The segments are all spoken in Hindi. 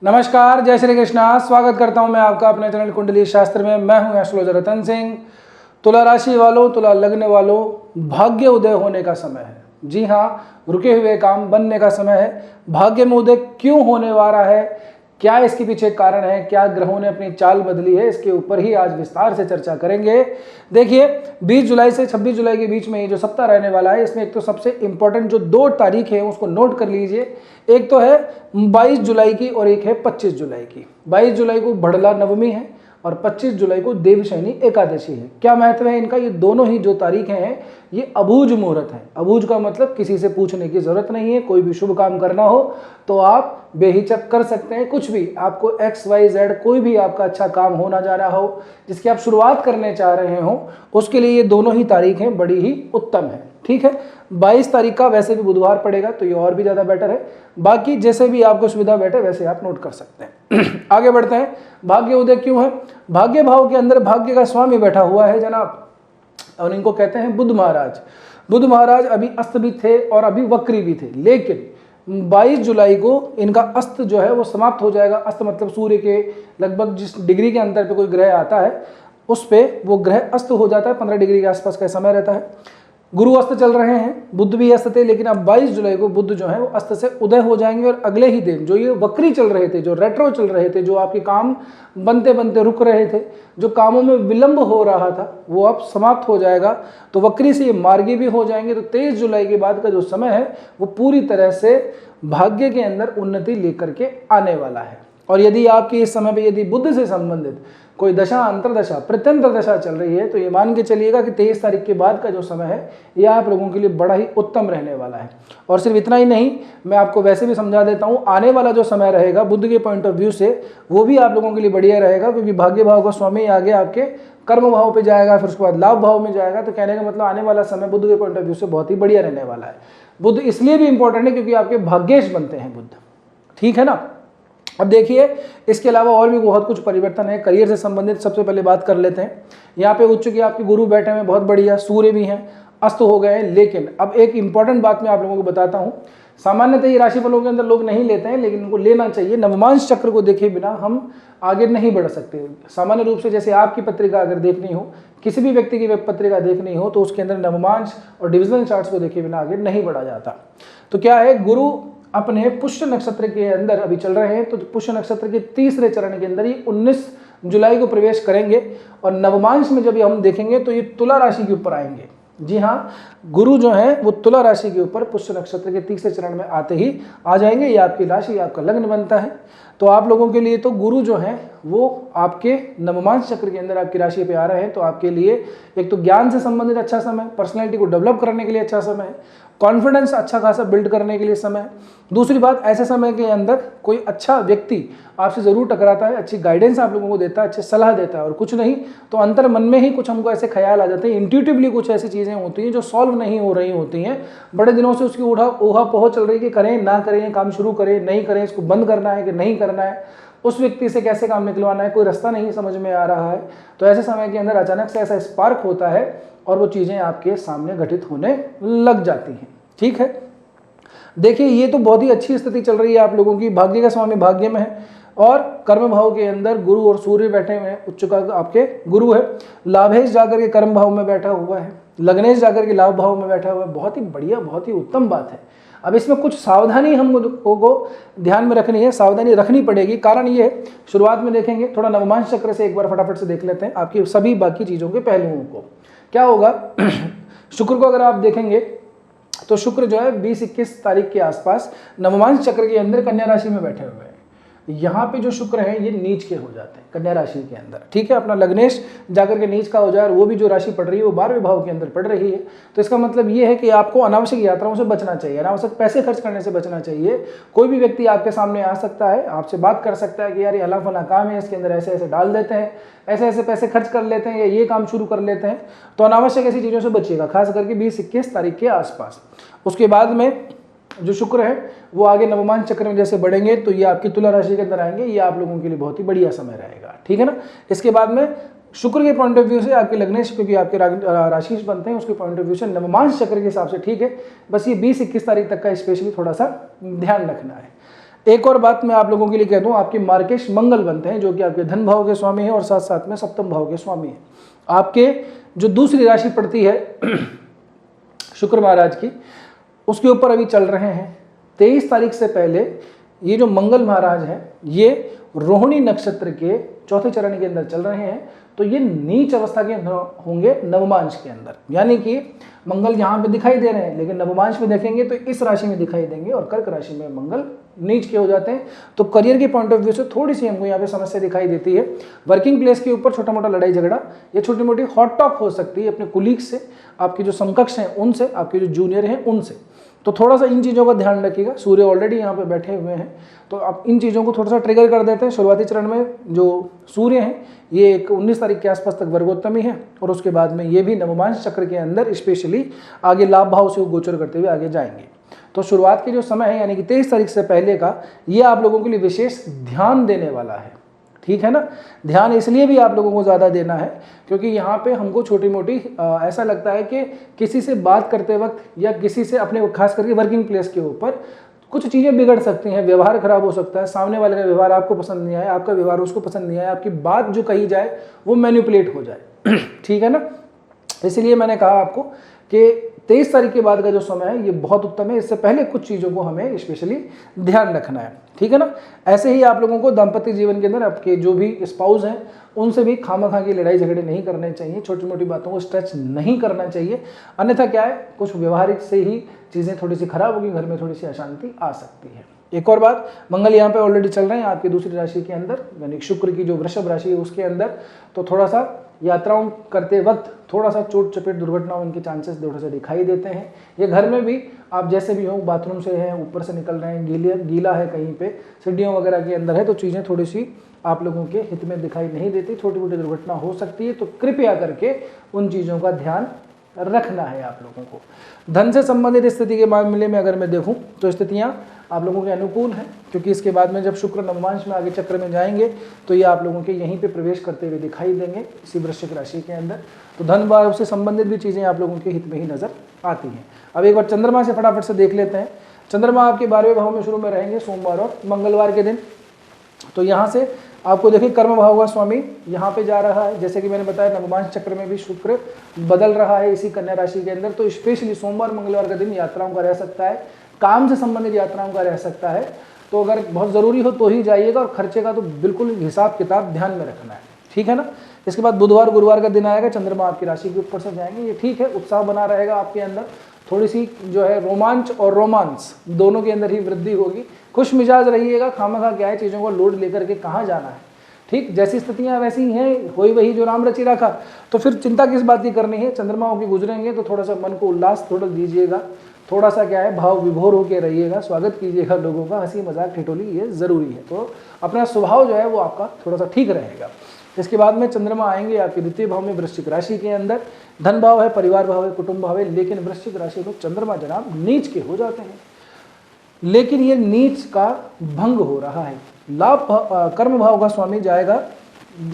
नमस्कार, जय श्री कृष्णा। स्वागत करता हूं मैं आपका अपने चैनल कुंडली शास्त्र में। मैं हूं एस्ट्रोलॉजर रतन सिंह। तुला राशि वालों, तुला लग्न वालों, भाग्य उदय होने का समय है। जी हाँ, रुके हुए काम बनने का समय है। भाग्य में उदय क्यों होने वाला है, क्या इसके पीछे कारण है, क्या ग्रहों ने अपनी चाल बदली है, इसके ऊपर ही आज विस्तार से चर्चा करेंगे। देखिए, 20 जुलाई से 26 जुलाई के बीच में ये जो सप्ताह रहने वाला है, इसमें एक तो सबसे इंपॉर्टेंट जो 2 तारीख है उसको नोट कर लीजिए। एक तो है 22 जुलाई की और एक है 25 जुलाई की। 22 जुलाई को बड़ला नवमी है और 25 जुलाई को देवशयनी एकादशी है। क्या महत्व है इनका? ये दोनों ही जो तारीखें हैं ये अबूझ मुहूर्त है। अबूझ का मतलब किसी से पूछने की जरूरत नहीं है। कोई भी शुभ काम करना हो तो आप बेहिचक कर सकते हैं। कुछ भी आपको XYZ कोई भी आपका अच्छा काम होना जा रहा हो, जिसकी आप शुरुआत करने चाह रहे हो, उसके लिए ये दोनों ही तारीखें बड़ी ही उत्तम है। ठीक है, 22 तारीख का वैसे भी बुधवार पड़ेगा तो ये और भी ज़्यादा बेटर है। बाकी जैसे भी आपको सुविधा बैठे वैसे आप नोट कर सकते हैं। आगे बढ़ते हैं। भाग्य उदय क्यों है? भाग्य भाव के अंदर भाग्य का स्वामी बैठा हुआ है जनाब, और इनको कहते हैं बुध महाराज। बुध महाराज अभी अस्त भी थे और अभी वक्री भी थे, लेकिन 22 जुलाई को इनका अस्त जो है वो समाप्त हो जाएगा। अस्त मतलब सूर्य के लगभग जिस डिग्री के अंतर पे कोई ग्रह आता है उस पे वो ग्रह अस्त हो जाता है। 15 डिग्री के आसपास का समय रहता है। गुरु अस्त चल रहे हैं, बुध भी अस्त थे, लेकिन अब 22 जुलाई को बुध जो है वो अस्त से उदय हो जाएंगे और अगले ही दिन जो ये वक्री चल रहे थे, जो रेट्रो चल रहे थे, जो आपके काम बनते बनते रुक रहे थे, जो कामों में विलंब हो रहा था, वो अब समाप्त हो जाएगा। तो वक्री से ये मार्गी भी हो जाएंगे। तो 23 जुलाई के बाद का जो समय है वो पूरी तरह से भाग्य के अंदर उन्नति लेकर के आने वाला है। और यदि आपकी इस समय पे यदि बुध से संबंधित कोई दशा, अंतरदशा, प्रत्यंतर दशा चल रही है तो ये मान के चलिएगा कि 23 तारीख के बाद का जो समय है ये आप लोगों के लिए बड़ा ही उत्तम रहने वाला है। और सिर्फ इतना ही नहीं, मैं आपको वैसे भी समझा देता हूँ, आने वाला जो समय रहेगा बुध के पॉइंट ऑफ व्यू से वो भी आप लोगों के लिए बढ़िया रहेगा, क्योंकि भाग्य भाव का स्वामी आगे आपके कर्म भाव पे जाएगा, फिर उसके बाद लाभ भाव में जाएगा। तो कहने का मतलब आने वाला समय बुध के पॉइंट ऑफ व्यू से बहुत ही बढ़िया रहने वाला है। बुध इसलिए भी इंपॉर्टेंट है क्योंकि आपके भाग्येश बनते हैं बुध। ठीक है ना। अब देखिए, इसके अलावा और भी बहुत कुछ परिवर्तन है। करियर से संबंधित सबसे पहले बात कर लेते हैं। यहाँ पे उच्च के आपके गुरु बैठे हुए, बहुत बढ़िया। सूर्य भी हैं, अस्त हो गए हैं। लेकिन अब एक इंपॉर्टेंट बात मैं आप लोगों को बताता हूँ। सामान्यतः ये राशिफलों के अंदर लोग नहीं लेते हैं, लेकिन उनको लेना चाहिए। नवमांश चक्र को देखे बिना हम आगे नहीं बढ़ सकते। सामान्य रूप से जैसे आपकी पत्रिका अगर देखनी हो, किसी भी व्यक्ति की पत्रिका देखनी हो, तो उसके अंदर नवमांश और डिविजनल चार्ट्स को देखे बिना आगे नहीं बढ़ा जाता। तो क्या है, गुरु अपने पुष्य नक्षत्र के अंदर अभी चल रहे हैं। तो पुष्य नक्षत्र के तीसरे चरण के अंदर ये 19 जुलाई को प्रवेश करेंगे और नवमांश में जब हम देखेंगे तो ये तुला राशि के ऊपर आएंगे। जी हाँ, गुरु जो है वो तुला राशि के ऊपर पुष्य नक्षत्र के तीसरे चरण में आते ही आ जाएंगे। ये आपकी राशि, आपका लग्न बनता है। तो आप लोगों के लिए तो गुरु जो है वो आपके नवमांश चक्र के अंदर आपकी राशि पे आ रहे हैं। तो आपके लिए एक तो ज्ञान से संबंधित अच्छा समय, पर्सनैलिटी को डेवलप करने के लिए अच्छा समय है, कॉन्फिडेंस अच्छा खासा बिल्ड करने के लिए समय है। दूसरी बात, ऐसे समय के अंदर कोई अच्छा व्यक्ति आपसे ज़रूर टकराता है, अच्छी गाइडेंस आप लोगों को देता है, अच्छी सलाह देता है। और कुछ नहीं तो अंतर मन में ही कुछ हमको ऐसे ख्याल आ जाते हैं, इंट्यूटिवली कुछ ऐसी चीज़ें होती हैं जो सॉल्व नहीं हो रही होती हैं। बड़े दिनों से उसकी ऊहा पोह चल रही है कि करें ना करें, काम शुरू करें नहीं करें, इसको बंद करना है कि नहीं करना है, उस व्यक्ति से कैसे काम निकलवाना है, कोई रास्ता नहीं समझ में आ रहा है। तो ऐसे समय के अंदर अचानक से ऐसा स्पार्क होता है और वो चीज़ें आपके सामने घटित होने लग जाती हैं। ठीक है, देखिए ये तो बहुत ही अच्छी स्थिति चल रही है आप लोगों की। भाग्य का स्वामी भाग्य में है और कर्म भाव के अंदर गुरु और सूर्य बैठे हुए हैं। उच्च का आपके गुरु है, लाभेश जाकर के कर्म भाव में बैठा हुआ है, लग्नेश जाकर के लाभ भाव में बैठा हुआ है। बहुत ही बढ़िया, बहुत ही उत्तम बात है। अब इसमें कुछ सावधानी हम लोगों को ध्यान में रखनी है, सावधानी रखनी पड़ेगी। कारण ये शुरुआत में देखेंगे, थोड़ा नवमांश चक्र से एक बार फटाफट से देख लेते हैं आपकी सभी बाकी चीज़ों के पहलुओं को। क्या होगा, शुक्र को अगर आप देखेंगे तो शुक्र जो है 20-21 तारीख के आसपास नवमांश चक्र के अंदर कन्या राशि में बैठे हुए हैं। यहाँ पे जो शुक्र है ये नीच के हो जाते हैं कन्या राशि के अंदर। ठीक है, अपना लग्नेश जाकर के नीच का हो जाए और वो भी जो राशि पड़ रही है वो 12वें भाव के अंदर पड़ रही है। तो इसका मतलब ये है कि आपको अनावश्यक यात्राओं से बचना चाहिए, अनावश्यक पैसे खर्च करने से बचना चाहिए। कोई भी व्यक्ति आपके सामने आ सकता है, आपसे बात कर सकता है कि यार ये अला फला काम है, इसके अंदर ऐसे ऐसे डाल देते हैं, ऐसे ऐसे पैसे खर्च कर लेते हैं या ये काम शुरू कर लेते हैं। तो अनावश्यक ऐसी चीज़ों से बचिएगा, खास करके 20-21 तारीख के आसपास। उसके बाद में जो शुक्र है वो आगे नवमांश चक्र में जैसे बढ़ेंगे तो ये आपकी तुला राशि के अंदर आएंगे। ये आप लोगों के लिए बहुत ही बढ़िया समय रहेगा। ठीक है ना। इसके बाद में शुक्र के पॉइंट ऑफ व्यू से आपके लग्नेश, क्योंकि आपके राशिश बनते हैं, उसके पॉइंट ऑफ व्यू से नवमांश चक्र के हिसाब से ठीक है। बस ये 20-21 तारीख तक का स्पेशली थोड़ा सा ध्यान रखना है। एक और बात मैं आप लोगों के लिए कह दूं, आपके मार्केश मंगल बनते हैं जो कि आपके धन भाव के स्वामी हैं और साथ साथ में सप्तम भाव के स्वामी हैं। आपके जो दूसरी राशि पड़ती है शुक्र महाराज की, उसके ऊपर अभी चल रहे हैं 23 तारीख से पहले ये जो मंगल महाराज हैं ये रोहिणी नक्षत्र के चौथे चरण के अंदर चल रहे हैं। तो ये नीच अवस्था के अंदर होंगे नवमांश के अंदर, यानी कि मंगल यहाँ पे दिखाई दे रहे हैं लेकिन नवमांश में देखेंगे तो इस राशि में दिखाई देंगे और कर्क राशि में मंगल नीच के हो जाते हैं। तो करियर के पॉइंट ऑफ व्यू से थोड़ी सी हमको यहाँ पे समस्या दिखाई देती है। वर्किंग प्लेस के ऊपर छोटा मोटा लड़ाई झगड़ा या छोटी मोटी हॉट टॉक हो सकती है अपने कुलीग्स से, आपके जो समकक्ष हैं उनसे, आपके जो जूनियर हैं उनसे। तो थोड़ा सा इन चीज़ों का ध्यान रखिएगा। सूर्य ऑलरेडी यहाँ पे बैठे हुए हैं तो आप इन चीज़ों को थोड़ा सा ट्रिगर कर देते हैं। शुरुआती चरण में जो सूर्य हैं ये 19 तारीख के आसपास तक वर्गोत्तमी है और उसके बाद में ये भी नवमांश चक्र के अंदर स्पेशली आगे लाभ भाव से गोचर करते हुए आगे जाएंगे। तो शुरुआत के जो समय है यानी कि 23 तारीख से पहले का ये आप लोगों के लिए विशेष ध्यान देने वाला है, ठीक है ना। ध्यान इसलिए भी आप लोगों को ज़्यादा देना है क्योंकि यहाँ पे हमको छोटी मोटी ऐसा लगता है कि किसी से बात करते वक्त या किसी से अपने खास करके वर्किंग प्लेस के ऊपर कुछ चीज़ें बिगड़ सकती हैं, व्यवहार खराब हो सकता है, सामने वाले का व्यवहार आपको पसंद नहीं आए, आपका व्यवहार उसको पसंद नहीं आया, आपकी बात जो कही जाए वो मैनिपुलेट हो जाए ठीक है ना। इसलिए मैंने कहा आपको कि 23 तारीख के बाद का जो समय है ये बहुत उत्तम है। इससे पहले कुछ चीज़ों को हमें स्पेशली ध्यान रखना है, ठीक है ना। ऐसे ही आप लोगों को दाम्पत्य जीवन के अंदर आपके जो भी स्पाउस हैं उनसे भी खामखा की लड़ाई झगड़े नहीं करने चाहिए, छोटी मोटी बातों को स्ट्रेच नहीं करना चाहिए, अन्यथा क्या है कुछ व्यवहारिक से ही चीज़ें थोड़ी सी खराब होगी, घर में थोड़ी सी अशांति आ सकती है। एक और बात, मंगल यहाँ पे ऑलरेडी चल रहे हैं आपकी दूसरी राशि के अंदर यानी शुक्र की जो वृषभ राशि है उसके अंदर। तो थोड़ा सा यात्राओं करते वक्त थोड़ा सा चोट चपेट दुर्घटनाओं के चांसेस थोड़े से दिखाई देते हैं। ये घर में भी आप जैसे भी हो, बाथरूम से हैं, ऊपर से निकल रहे हैं, गीला है, कहीं पे सीढ़ियों वगैरह के अंदर है तो चीज़ें थोड़ी सी आप लोगों के हित में दिखाई नहीं देती, छोटी मोटी दुर्घटना हो सकती है। तो कृपया करके उन चीज़ों का ध्यान रखना है आप लोगों को। धन से संबंधित स्थिति के मामले में अगर मैं देखूं तो स्थितियां आप लोगों के अनुकूल हैं क्योंकि इसके बाद में जब शुक्र नवमांश में आगे चक्र में जाएंगे तो ये आप लोगों के यहीं पे प्रवेश करते हुए दिखाई देंगे इसी वृश्चिक राशि के अंदर। तो धन भाव से संबंधित भी चीज़ें आप लोगों के हित में ही नजर आती हैं। अब एक बार चंद्रमा से फटाफट से देख लेते हैं। चंद्रमा आपके 12वें भाव में शुरू में रहेंगे सोमवार और मंगलवार के दिन। तो यहाँ से आपको देखिए कर्म भाव का स्वामी यहाँ पे जा रहा है, जैसे कि मैंने बताया नवमांश चक्र में भी शुक्र बदल रहा है इसी कन्या राशि के अंदर। तो स्पेशली सोमवार मंगलवार का दिन यात्राओं का रह सकता है, काम से संबंधित यात्राओं का रह सकता है। तो अगर बहुत ज़रूरी हो तो ही जाइएगा और खर्चे का तो बिल्कुल हिसाब किताब ध्यान में रखना है, ठीक है ना। इसके बाद बुधवार गुरुवार का दिन आएगा, चंद्रमा आपकी राशि के ऊपर से जाएंगे, ये ठीक है, उत्साह बना रहेगा आपके अंदर, थोड़ी सी जो है रोमांच और रोमांस दोनों के अंदर ही वृद्धि होगी। खुश मिजाज रहिएगा, खामखा क्या है चीज़ों को लोड लेकर के कहाँ जाना है, ठीक, जैसी स्थितियाँ वैसी ही हैं, होई वही जो राम रची रखा। तो फिर चिंता किस बात की करनी है, चंद्रमाओं की गुजरेंगे तो थोड़ा सा मन को उल्लास थोड़ा दीजिएगा, थोड़ा सा क्या है भाव विभोर होकर रहिएगा, स्वागत कीजिएगा लोगों का, हंसी मजाक ठिठोली ये ज़रूरी है। तो अपना स्वभाव जो है वो आपका थोड़ा सा ठीक रहेगा। इसके बाद में चंद्रमा आएंगे आपके द्वितीय भाव में वृश्चिक राशि के अंदर। धन भाव है, परिवार भाव है, कुटुंब भाव है, लेकिन वृश्चिक राशि में चंद्रमा जनाब नीच के हो जाते हैं। लेकिन ये नीच का भंग हो रहा है। लाभ कर्म भाव का स्वामी जाएगा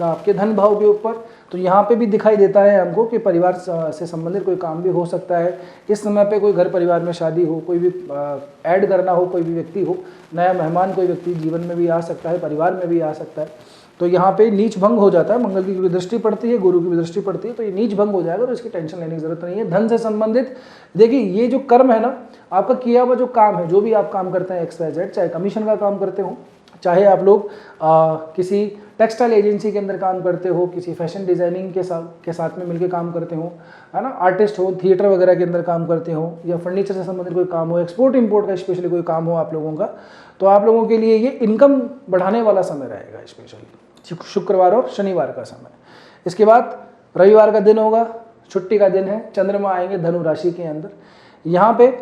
आपके धन भाव के ऊपर। तो यहाँ पे भी दिखाई देता है हमको कि परिवार से संबंधित कोई काम भी हो सकता है। इस समय पे कोई घर परिवार में शादी हो, कोई भी ऐड करना हो, कोई भी व्यक्ति हो, नया मेहमान कोई व्यक्ति जीवन में भी आ सकता है, परिवार में भी आ सकता है। तो यहाँ पे नीच भंग हो जाता है, मंगल की भी दृष्टि पड़ती है, गुरु की भी दृष्टि पड़ती है, तो ये नीच भंग हो जाएगा, तो इसकी टेंशन लेने की जरूरत नहीं है। धन से संबंधित देखिए ये जो कर्म है ना, आपका किया हुआ जो काम है, जो भी आप काम करते हैं XYZ, चाहे कमीशन का काम करते हो, चाहे आप लोग किसी टेक्सटाइल एजेंसी के अंदर काम करते हो, किसी फैशन डिज़ाइनिंग के साथ में मिलकर काम करते हो, है ना, आर्टिस्ट हो, थिएटर वगैरह के अंदर काम करते हो, या फर्नीचर से संबंधित कोई काम हो, एक्सपोर्ट इंपोर्ट का स्पेशली कोई काम हो आप लोगों का, तो आप लोगों के लिए ये इनकम बढ़ाने वाला समय रहेगा, स्पेशली शुक्रवार और शनिवार का समय। इसके बाद रविवार का दिन होगा, छुट्टी का दिन है, चंद्रमा आएंगे धनु राशि के अंदर। यहाँ पे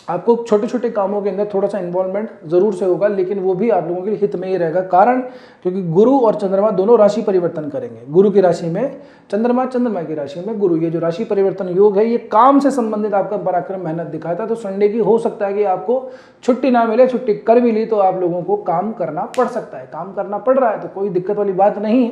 आपको छोटे छोटे कामों के अंदर थोड़ा सा इन्वॉल्वमेंट जरूर से होगा, लेकिन वो भी आप लोगों के हित में ही रहेगा। कारण क्योंकि गुरु और चंद्रमा दोनों राशि परिवर्तन करेंगे, गुरु की राशि में चंद्रमा, चंद्रमा की राशि में गुरु। ये जो राशि परिवर्तन योग है ये काम से संबंधित आपका पराक्रम मेहनत दिखाता है। तो संडे की हो सकता है कि आपको छुट्टी ना मिले, छुट्टी कर भी ली तो आप लोगों को काम करना पड़ सकता है। काम करना पड़ रहा है तो कोई दिक्कत वाली बात नहीं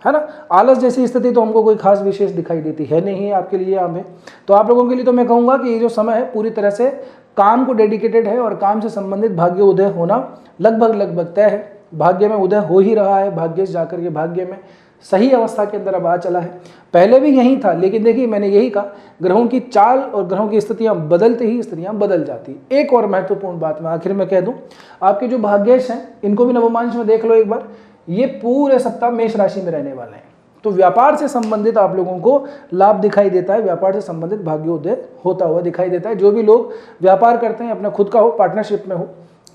है ना। आलस जैसी स्थिति तो हमको कोई खास विशेष दिखाई देती है नहीं आपके लिए यहाँ पे। तो आप लोगों के लिए तो मैं कहूँगा कि ये जो समय है पूरी तरह से काम को डेडिकेटेड है और काम से संबंधित भाग्य उदय होना लगभग तय है। भाग्य में उदय हो ही रहा है, भाग्य से जाकर के भाग्य में सही अवस्था के अंदर अब आ चला है। पहले भी यही था, लेकिन देखिए मैंने यही कहा, ग्रहों की चाल और ग्रहों की स्थितियां बदलते ही स्थितियां बदल जाती। एक और महत्वपूर्ण बात मैं आखिर में कह दूं, आपके जो भाग्येश हैं इनको भी नवमांश में देख लो एक बार, ये पूरे सप्ताह मेष राशि में रहने वाले हैं। तो व्यापार से संबंधित आप लोगों को लाभ दिखाई देता है, व्यापार से संबंधित भाग्योदय होता हुआ दिखाई देता है। जो भी लोग व्यापार करते हैं, अपना खुद का हो, पार्टनरशिप में हो,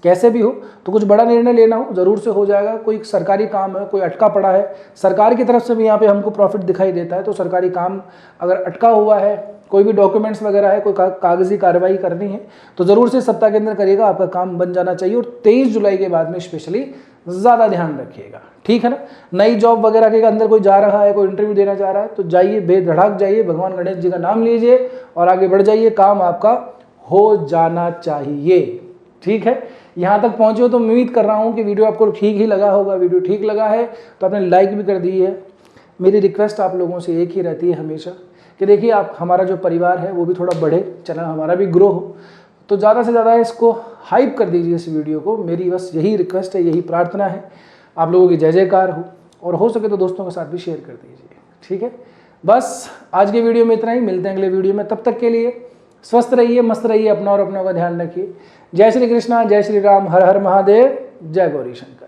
कैसे भी हो, तो कुछ बड़ा निर्णय लेना हो ज़रूर से हो जाएगा। कोई सरकारी काम है, कोई अटका पड़ा है, सरकार की तरफ से भी यहाँ पे हमको प्रॉफिट दिखाई देता है। तो सरकारी काम अगर अटका हुआ है, कोई भी डॉक्यूमेंट्स वगैरह है, कोई कागजी कार्रवाई करनी है, तो ज़रूर से सप्ताह के अंदर करिएगा, आपका काम बन जाना चाहिए। और 23 जुलाई के बाद में स्पेशली ज़्यादा ध्यान रखिएगा, ठीक है ना। नई जॉब वगैरह के अंदर कोई जा रहा है, कोई इंटरव्यू देना चाह रहा है, तो जाइए, बेधड़क जाइए, भगवान गणेश जी का नाम लीजिए और आगे बढ़ जाइए, काम आपका हो जाना चाहिए, ठीक है। यहाँ तक पहुँचे हो तो उम्मीद कर रहा हूँ कि वीडियो आपको ठीक ही लगा होगा। वीडियो ठीक लगा है तो आपने लाइक भी कर दी है। मेरी रिक्वेस्ट आप लोगों से एक ही रहती है हमेशा कि देखिए, आप हमारा जो परिवार है वो भी थोड़ा बढ़े, चैनल हमारा भी ग्रो हो, तो ज़्यादा से ज़्यादा इसको हाइप कर दीजिए इस वीडियो को। मेरी बस यही रिक्वेस्ट है, यही प्रार्थना है। आप लोगों की जय जयकार हो, और हो सके तो दोस्तों के साथ भी शेयर कर दीजिए, ठीक है। बस आज के वीडियो में इतना ही, मिलते हैं अगले वीडियो में। तब तक के लिए स्वस्थ रहिए, मस्त रहिए, अपना और अपनों का ध्यान रखिए। जय श्री कृष्णा, जय श्री राम, हर हर महादेव, जय गौरी शंकर।